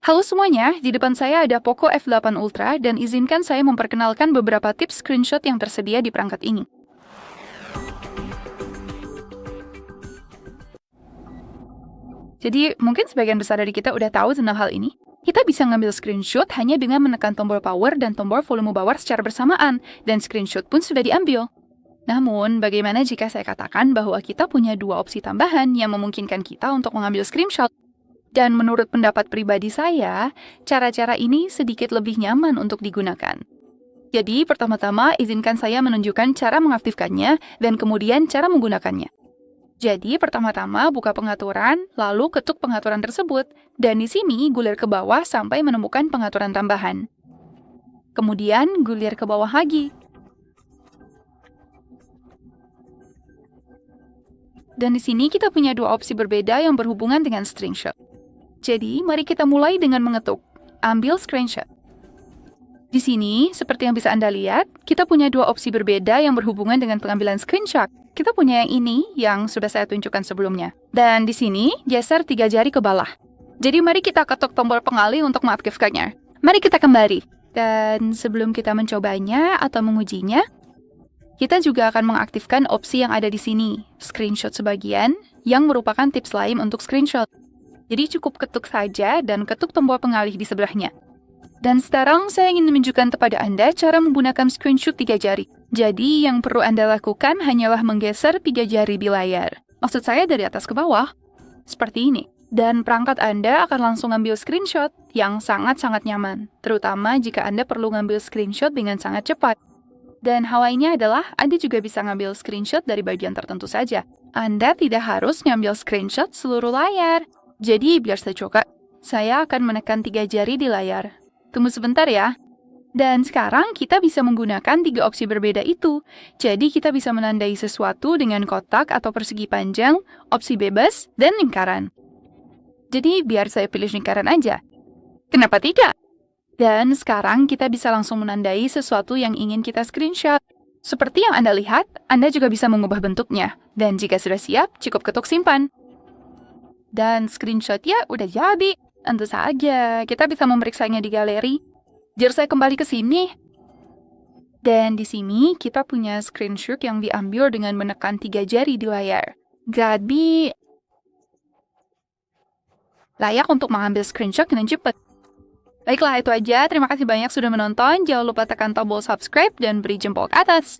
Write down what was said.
Halo semuanya, di depan saya ada Poco F8 Ultra dan izinkan saya memperkenalkan beberapa tips screenshot yang tersedia di perangkat ini. Jadi, mungkin sebagian besar dari kita udah tahu tentang hal ini. Kita bisa ngambil screenshot hanya dengan menekan tombol power dan tombol volume bawah secara bersamaan, dan screenshot pun sudah diambil. Namun, bagaimana jika saya katakan bahwa kita punya dua opsi tambahan yang memungkinkan kita untuk mengambil screenshot? Dan menurut pendapat pribadi saya, cara-cara ini sedikit lebih nyaman untuk digunakan. Jadi, pertama-tama izinkan saya menunjukkan cara mengaktifkannya dan kemudian cara menggunakannya. Jadi, pertama-tama buka pengaturan, lalu ketuk pengaturan tersebut, dan di sini gulir ke bawah sampai menemukan pengaturan tambahan. Kemudian, gulir ke bawah lagi. Dan di sini kita punya dua opsi berbeda yang berhubungan dengan screenshot. Jadi, mari kita mulai dengan mengetuk ambil screenshot. Di sini, seperti yang bisa Anda lihat, kita punya dua opsi berbeda yang berhubungan dengan pengambilan screenshot. Kita punya yang ini, yang sudah saya tunjukkan sebelumnya. Dan di sini, geser 3 jari ke bawah. Jadi mari kita ketuk tombol pengalih untuk mengaktifkannya. Mari kita kembali. Dan sebelum kita mencobanya atau mengujinya, kita juga akan mengaktifkan opsi yang ada di sini, screenshot sebagian, yang merupakan tips lain untuk screenshot. Jadi cukup ketuk saja dan ketuk tombol pengalih di sebelahnya. Dan sekarang saya ingin menunjukkan kepada Anda cara menggunakan screenshot 3 jari. Jadi yang perlu Anda lakukan hanyalah menggeser 3 jari di layar. Maksud saya dari atas ke bawah. Seperti ini. Dan perangkat Anda akan langsung ambil screenshot yang sangat-sangat nyaman. Terutama jika Anda perlu ngambil screenshot dengan sangat cepat. Dan hal lainnya adalah Anda juga bisa ngambil screenshot dari bagian tertentu saja. Anda tidak harus ngambil screenshot seluruh layar. Jadi biar saya coba, saya akan menekan 3 jari di layar. Tunggu sebentar ya. Dan sekarang kita bisa menggunakan 3 opsi berbeda itu. Jadi kita bisa menandai sesuatu dengan kotak atau persegi panjang, opsi bebas, dan lingkaran. Jadi biar saya pilih lingkaran aja. Kenapa tidak? Dan sekarang kita bisa langsung menandai sesuatu yang ingin kita screenshot. Seperti yang Anda lihat, Anda juga bisa mengubah bentuknya. Dan jika sudah siap, cukup ketuk simpan. Dan screenshotnya udah jadi. Tentu saja, kita bisa memeriksanya di galeri. Jika saya kembali ke sini. Dan di sini kita punya screenshot yang diambil dengan menekan 3 jari di layar. Jadi, layak untuk mengambil screenshot dengan cepat. Baiklah, itu aja. Terima kasih banyak sudah menonton. Jangan lupa tekan tombol subscribe dan beri jempol ke atas.